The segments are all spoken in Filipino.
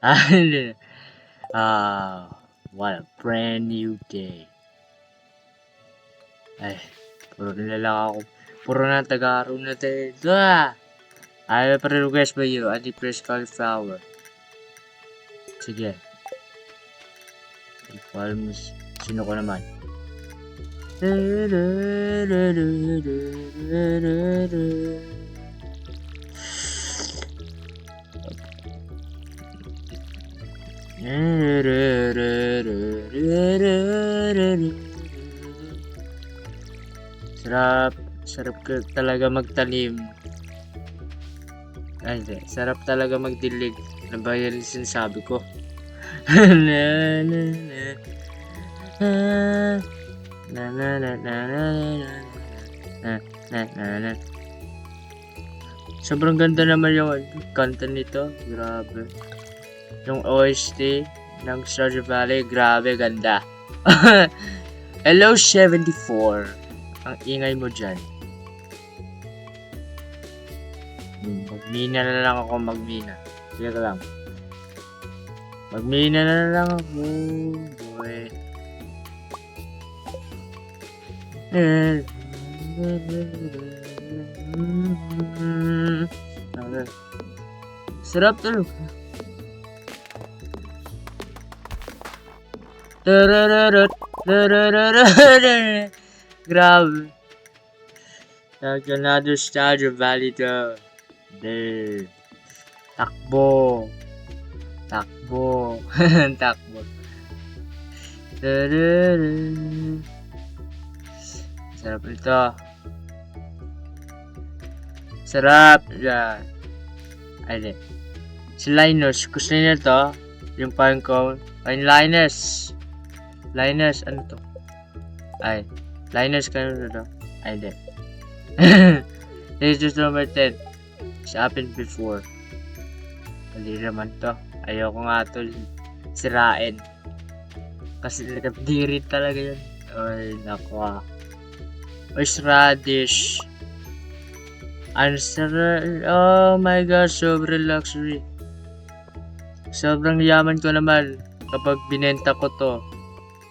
And, what a brand new day. Ay, puro na lang ako. Puro na taga-araw na tayo. I have a request by you. Anti-press cauliflower. Sige. Ikaw mo. Sino ko naman? Sarap talaga magtanim. Ay, hindi. Sarap talaga magdilig. Ano ba yan yung sinasabi ko? Sobrang ganda naman yung kanta nito. Grabe. Yung OST ng Stardew Valley, grabe ganda. Hello 74. Ang ingay mo dyan. Magmina na lang ako, magmina. Sige ka lang. Magmina na lang ako, boy. Sarap talaga. Grabe. Like another Stardew Valley to. There. Takbo. Takbo. Takbo. Sarap ito. Sarap. Yeah. Ay, di. Si Linus. Gusto niya to. Yung parang cone. Ay, Linus. Linus. Ano to? Ay. Linus kayo na to. Ay, di. This is number 10. It's happened before. Mali naman to. Ayoko nga to sirain. Kasi nakapdirit talaga yun. Ay, nakwa. Radish. Oh my gosh, sobrang luxury. Sobrang yaman ko naman kapag binenta ko to.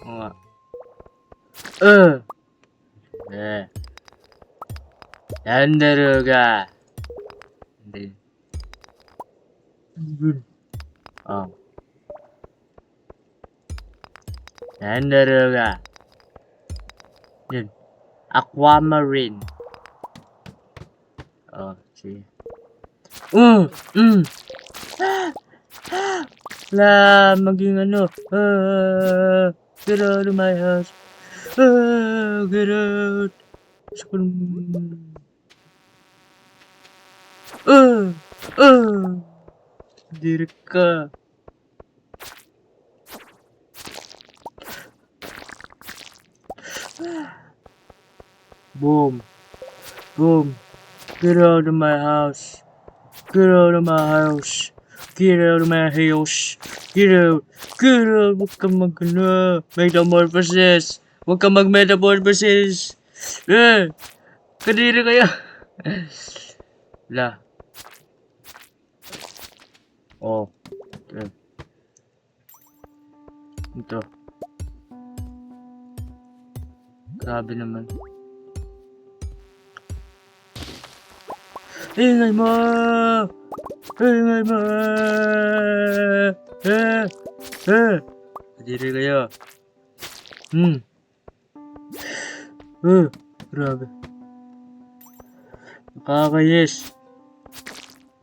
O nga. Yandaruga. Hindi. Oh. Yandaruga. Yun. Aquamarine. Oh, sige. Maging ano. Get out of my house. Get out. Dirik ka. Boom. Boom. Get out of my house. Get out of my house. Get out of my house. Get out. Get out. Huwag kang metamorphosis. Huwag kang mag-metamorphosis. Kadiri kaya. La. Oh. Ito. Grabe naman. Ingay mo! Ingay mo! Kadiri kayo. Grabe. Nakakayes.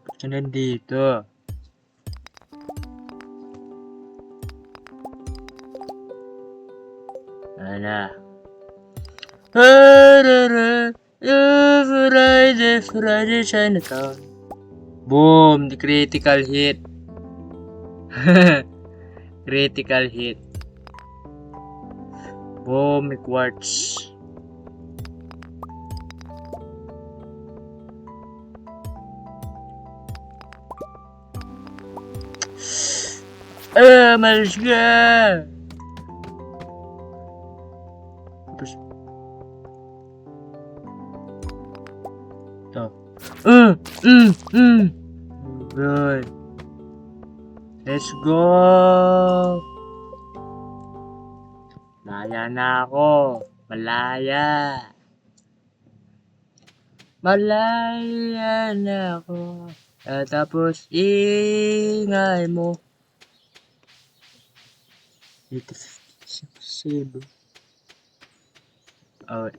Basta nandito. Ala. Friday Chinatown. Boom! The critical hit. Critical hit. Boom! May quartz. Malis ka! Ito. Right. Let's go! Malaya na ako. Malaya. Malaya na ako. At tapos ingay mo. Dito 57. Oh.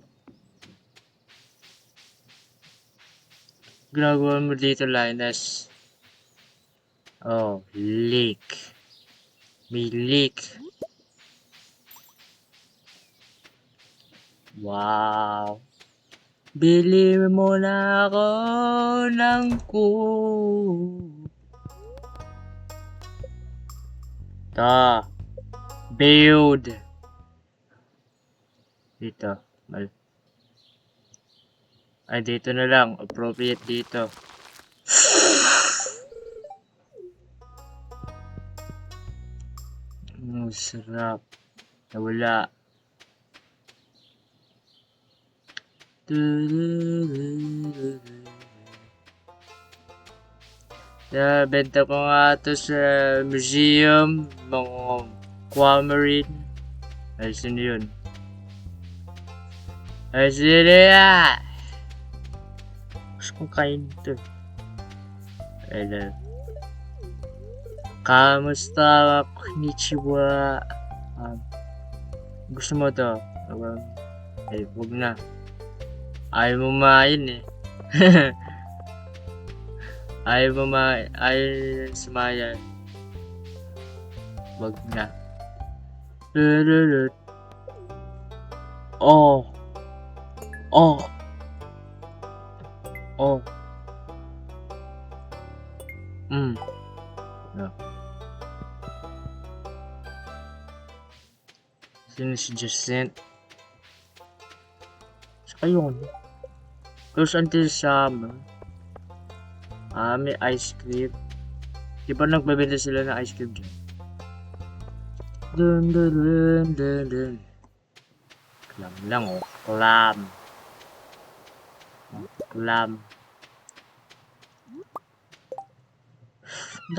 Ginagawa mo dito, Linus. Oh, leak. May leak. Wow. Bili mo na ako ng build. Dito. Ay, dito na lang. Appropriate dito. Sarap. Nawala. Benta ko nga ito sa museum. Mga aquamarine. Ay, sino yun? Ay, sino yan? Gusto kong kain ito. Ay, kamusta? Konnichiwa. Gusto mo to? Ay, huwag na. Ayaw mo main eh. Ayaw sumaya. Huwag na. Oh. Oh. Oh. No. Sino si Jacent? Saka yun. Close until summer. May ice cream. Di ba nagbebenta sila ng ice cream dyan? Dun. Clam lang oh. Clam.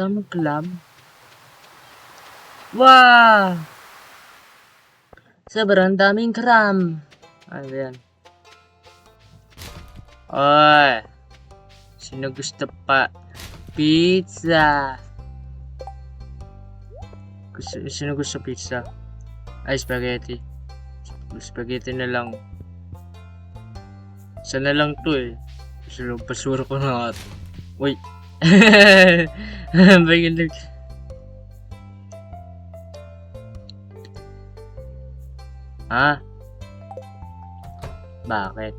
Daming clam. Wow! Sobrang daming clam. Ano yan? Oy! Sino gusto pa? Pizza! Sino gusto pizza? Ay, spaghetti. Spaghetti na lang. Isa na lang to eh. Pasura ko na ito. Uy! Bagay. Ha? Bakit?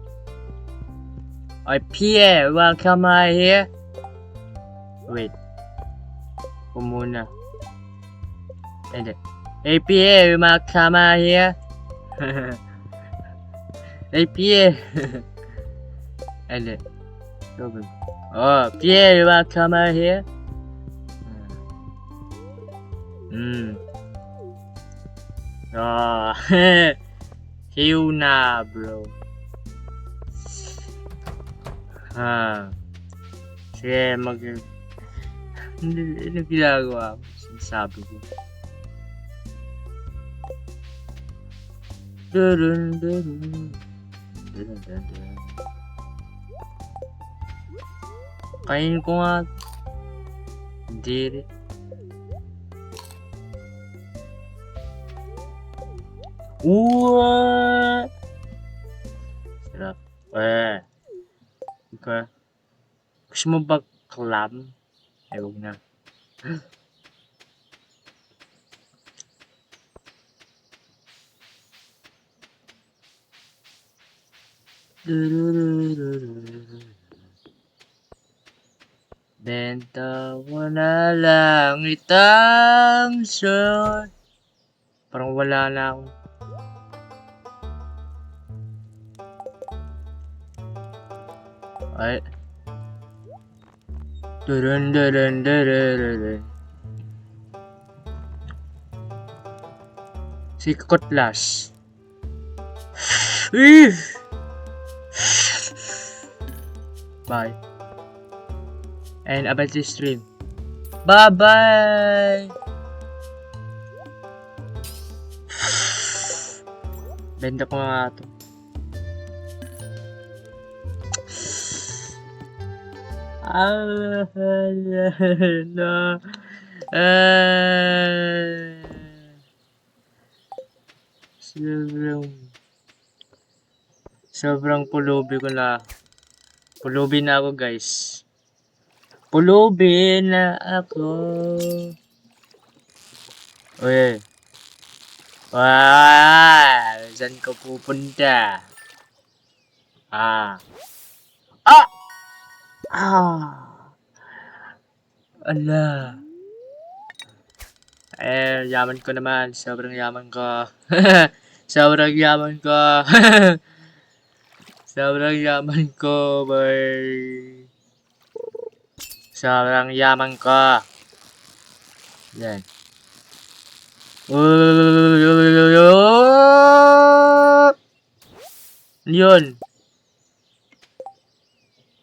Oy, Pierre, welcome here. Wait. Muna. Hindi. Hey, Pierre, welcome here. Hey, Pierre. Hindi. Oh, Pierre, welcome here. Oh, heal na, bro. Sige, ano ginagawa mo? Sinasabi ko. Kainin ko nga. Hindi rin. What? Sarap. Okay. Gusto mo ba clam? Ay, huwag na. Benta mo na lang itang short. Parang wala na ako. Ay. Dun. Si Kotlas. Bye. And about this stream. Bye-bye! Benta ko nga ito. No. Sobrang pulubi ko na. Pulubi na ako, guys. Pulubi na ako. Uy. Saan ka pupunta? Ah. Ala. Yaman ko naman. Sobrang yaman ko. Sobrang yaman ko. Sobrang yaman ko, boy. Sobrang yaman ko. Yan. Yun.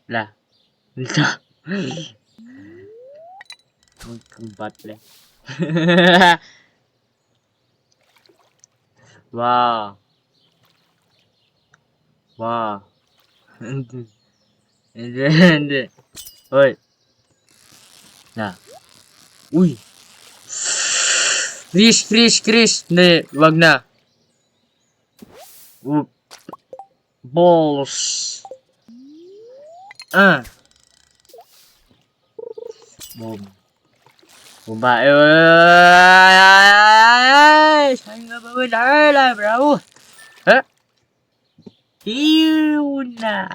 La. Dito. Magkumbatle. Wow. Wow. Hindi. Hoy. Na. Uy. Chris. Hindi, wag na. Balls. Boom. Bumba. Saan nga ba wala, bro? Ha? Yun na.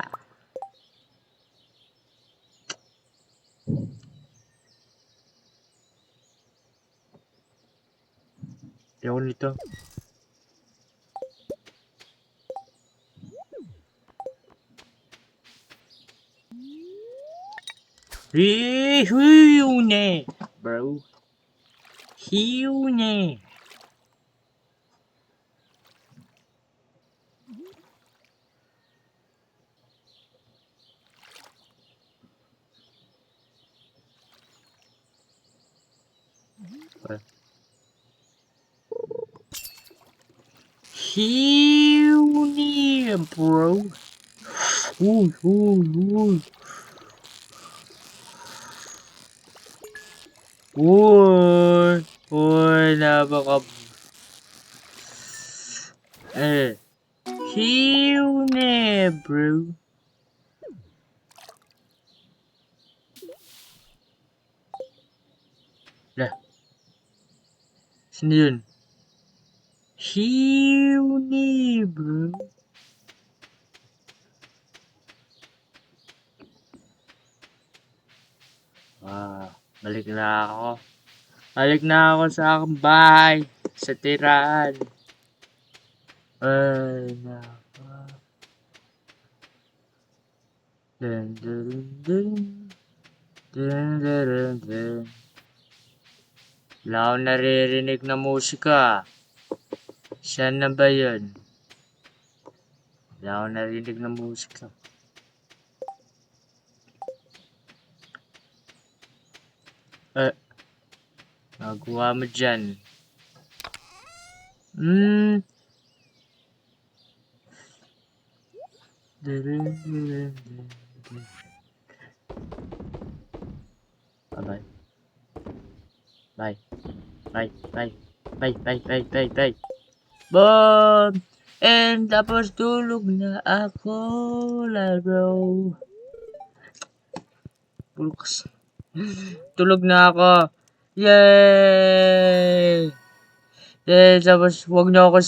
Ayaw nito. Hune, bro. Hune. Hune, bro. Uy, napaka... Hune, bro. Lah. Sino yun? Hune, bro. Balik na ako. Balik na ako sa aking bahay. Sa tirahan. Ay, nako. Dun. Wala akong naririnig na musika. Saan na ba yun? Wala akong narinig na musika. Nagawa mo dyan. Bye. Boom! And tapos tulog na ako, laro. Tulog na ako. Yay! Tapos wag na ako